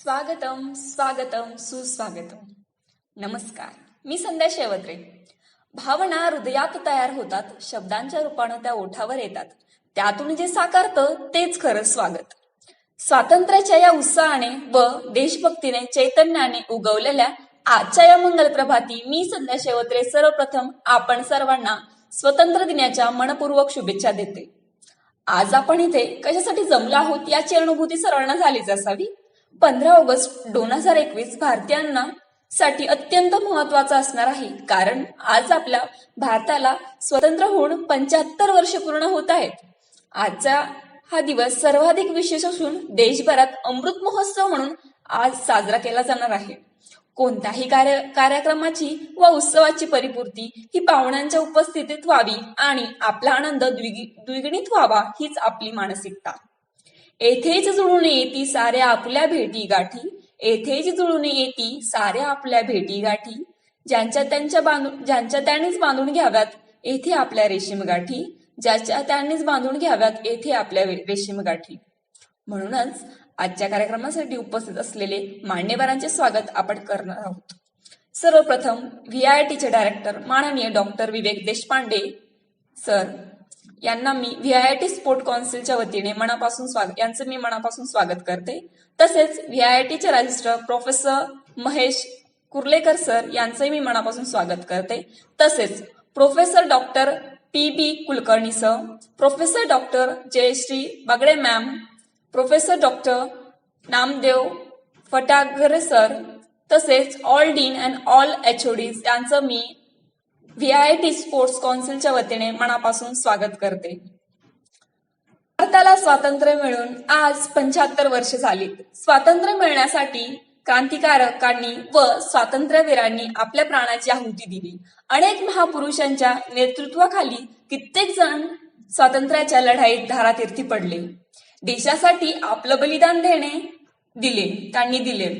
स्वागतम स्वागतम सुस्वागतम. नमस्कार, मी संध्या शेवत्रे. भावना हृदयात तयार होतात, शब्दांच्या रूपानं त्या ओठावर येतात. त्यातून जे साकारतं तेच खरं स्वागत. स्वातंत्र्याच्या या उत्साहाने व देशभक्तीने चैतन्याने उगवलेल्या आजच्या या मंगल प्रभाती मी संध्या शेवत्रे सर्वप्रथम आपण सर्वांना स्वतंत्र दिनाच्या मनपूर्वक शुभेच्छा देते. आज आपण इथे कशासाठी जमलो आहोत याची अनुभूती सर्वांना झालीच असावी. 15 ऑगस्ट 2021 भारतीयांना साठी अत्यंत महत्वाचा असणार आहे, कारण आज आपल्या भारताला स्वतंत्र होऊन 75 वर्ष पूर्ण होत आहेत. आजचा हा दिवस सर्वाधिक विशेष असून देशभरात अमृत महोत्सव म्हणून आज साजरा केला जाणार आहे. कोणत्याही कार्यक्रमाची व उत्सवाची परिपूर्ती ही पाहुण्यांच्या उपस्थितीत व्हावी आणि आपला आनंद द्विगुणित व्हावा हीच आपली मानसिकता. येथेच जुळून येती साऱ्या आपल्या भेटी गाठी, येथेच जुळून येती साऱ्या आपल्या भेटी गाठी, ज्यांच्या त्यांनीच बांधून घ्याव्यात येथे आपल्या रेशीम गाठी, ज्याच्या त्यांनीच बांधून घ्याव्यात येथे आपल्या रेशीम गाठी. म्हणूनच आजच्या कार्यक्रमासाठी उपस्थित असलेले मान्यवरांचे स्वागत आपण करणार आहोत. सर्वप्रथम VIITचे डायरेक्टर माननीय डॉक्टर विवेक देशपांडे सर यांना मी VIIT स्पोर्ट काउन्सिलच्या वतीने मनापासून स्वागत करते. तसेच VIITचे registrar professor Mahesh Kurlekar sir यांचंही मी मनापासून स्वागत करते. तसेच professor doctor PB Kulkarni sir, professor doctor Jayashree Bagade ma'am, professor doctor Namdev Phatagare sir, तसेच all dean and all HODs यांचं मी VIIT स्पोर्ट्स काउन्सिलच्या वतीने मनापासून स्वागत करते. भारताला स्वातंत्र्य मिळून आज 75 वर्ष झाली. स्वातंत्र्य मिळण्यासाठी क्रांतिकारकांनी व स्वातंत्र्यवीरांनी आपल्या प्राणाची आहुती दिली. अनेक महापुरुषांच्या नेतृत्वाखाली कित्येक जण स्वातंत्र्याच्या लढाईत धारातीर्थी पडले. देशासाठी आपलं बलिदान त्यांनी दिले.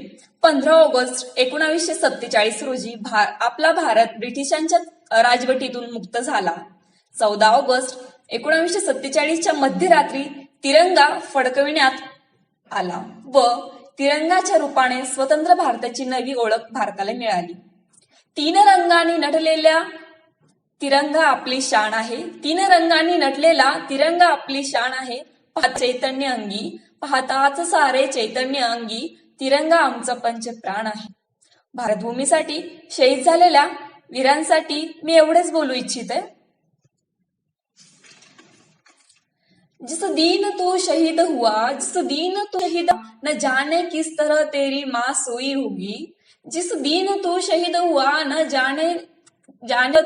15 ऑगस्ट 1947 रोजी आपला भारत ब्रिटिशांच्या राजवटीतून मुक्त झाला. 14 ऑगस्ट 1947च्या मध्यरात्री तिरंगा फडकविण्यात आला व तिरंगाच्या रूपाने स्वतंत्र भारताची नवी ओळख भारताला मिळाली. 3 रंगांनी नटलेला तिरंगा आपली शान आहे, 3 रंगांनी नटलेला तिरंगा आपली शान आहे. चैतन्य अंगी पाहताच सारे चैतन्य अंगी, तिरंगा आमचा पंचप्राण आहे. भारतभूमीसाठी शहीद झालेल्या वीरांसाठी मी एवढेच बोलू इच्छिते. जिस दिन तू शहीद हुआ, जिस दिन तू शहीद न जाने किस तरह तेरी माँ सोई होगी, जिस दिन तू शहीद हुआ न जाने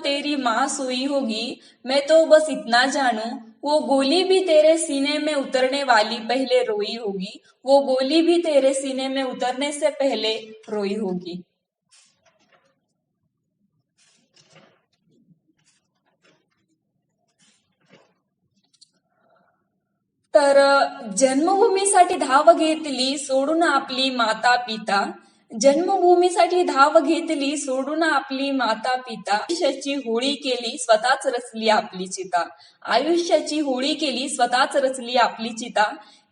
तेरी माँ सोई होगी, मैं तो बस इतना जानू वो गोली भी तेरे सीने में उतरने वाली पहले रोई होगी, वो गोली भी तेरे सीने में उतरने से पहले रोई होगी. तर जन्मभूमीसाठी धाव घेतली सोडून आपली माता पिता, जन्मभूमीसाठी धाव घेतली सोडून आपली माता पिता, आयुष्याची होळी केली स्वतःच रचली आपली चिता, आयुष्याची होळी केली स्वतःच रचली आपली चिता.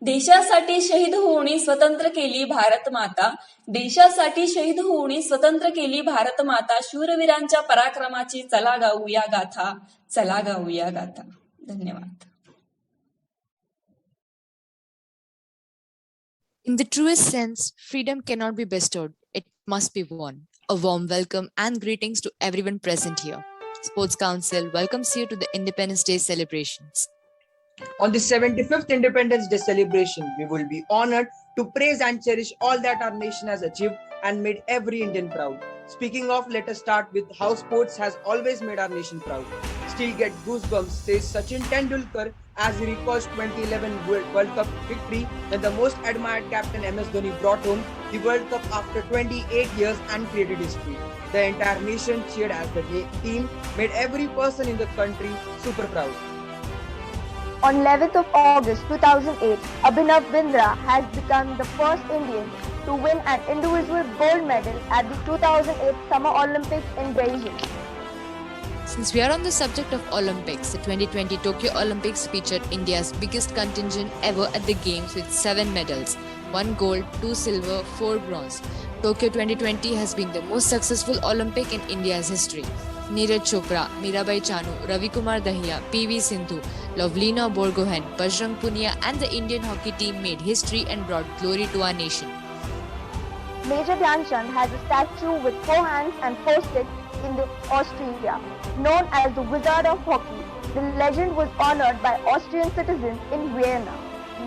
देशासाठी शहीद होऊन स्वतंत्र केली भारत माता, देशासाठी शहीद होऊन स्वतंत्र केली भारत माता. शूरवीरांच्या पराक्रमाची चला गाऊया गाथा, चला गाऊया गाथा. धन्यवाद. In the truest sense, freedom cannot be bestowed, it must be won. A warm welcome and greetings to everyone present here. Sports Council welcomes you to the Independence Day celebrations. On the 75th Independence Day celebration, we will be honored to praise and cherish all that our nation has achieved and made every Indian proud. Speaking of, let us start with how sports has always made our nation proud. Still get goosebumps, says Sachin Tendulkar as he recalls 2011 World Cup victory when the most admired captain MS Dhoni brought home the World Cup after 28 years and created history. The entire nation cheered as the team made every person in the country super proud. On 11th of August 2008, Abhinav Bindra has become the first Indian to win an individual gold medal at the 2008 Summer Olympics in Beijing. Since we are on the subject of Olympics, the 2020 Tokyo Olympics featured India's biggest contingent ever at the Games with 7 medals. 1 gold, 2 silver, 4 bronze. Tokyo 2020 has been the most successful Olympic in India's history. Neeraj Chopra, Mirabai Chanu, Ravi Kumar Dahiya, PV Sindhu, Lovlina Borgohain, Bajrang Punia and the Indian hockey team made history and brought glory to our nation. Major Dhyan Chand has a statue with 4 hands and 4 sticks in the Austria. Known as the Wizard of Hockey, the legend was honored by Austrian citizens in Vienna.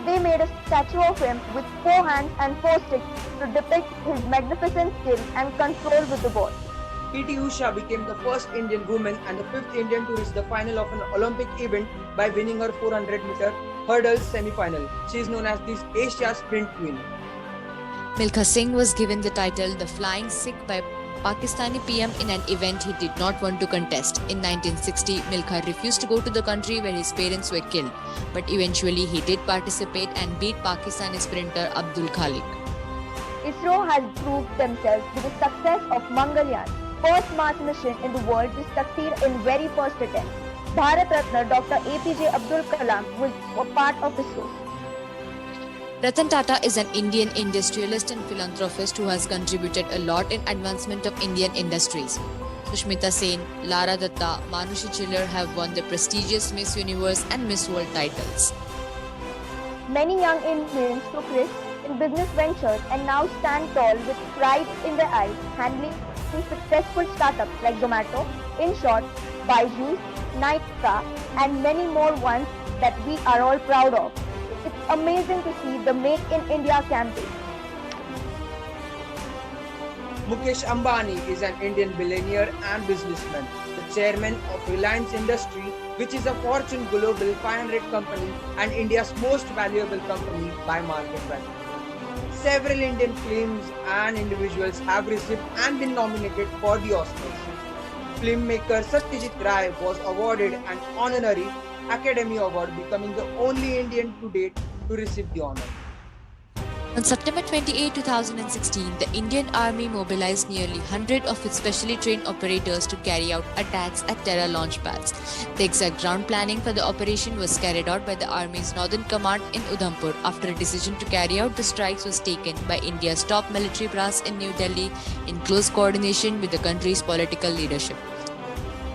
They made a statue of him with 4 hands and 4 sticks to depict his magnificent skill and control with the ball. PT Usha became the first Indian woman and the 5th Indian to reach the final of an Olympic event by winning her 400-meter hurdles semi-final. She is known as the Asia Sprint Queen. Milkha Singh was given the title the Flying Sikh by Pakistani PM in an event he did not want to contest. In 1960, Milkha refused to go to the country where his parents were killed, but eventually he did participate and beat Pakistani sprinter Abdul Khalik. ISRO has proved themselves with the success of Mangalyaan, first Mars mission in the world to succeed in very first attempt. Bharat Ratna Dr. APJ Abdul Kalam was a part of ISRO. Ratan Tata is an Indian industrialist and philanthropist who has contributed a lot in advancement of Indian industries. Sushmita Sen, Lara Datta, Manushi Chiller have won the prestigious Miss Universe and Miss World titles. Many young Indians took risks in business ventures and now stand tall with pride in their eyes, handling successful startups like Zomato, InShort, Byju's, Nykaa, and many more ones that we are all proud of. It's amazing to see the Make in India campaign. Mukesh Ambani is an Indian billionaire and businessman, the chairman of Reliance Industry, which is a Fortune Global 500 company and India's most valuable company by market value. Several Indian films and individuals have received and been nominated for the Oscars. Filmmaker Satyajit Ray was awarded an honorary Academy Award, becoming the only Indian to date to receive the honor. On September 28, 2016, the Indian Army mobilized nearly 100 of its specially trained operators to carry out attacks at terror launch pads. The exact ground planning for the operation was carried out by the Army's Northern Command in Udhampur after a decision to carry out the strikes was taken by India's top military brass in New Delhi in close coordination with the country's political leadership.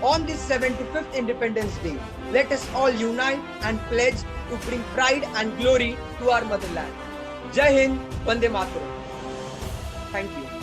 On this 75th Independence Day, let us all unite and pledge to bring pride and glory to our motherland. Jai Hind, Vande Mataram. Thank you.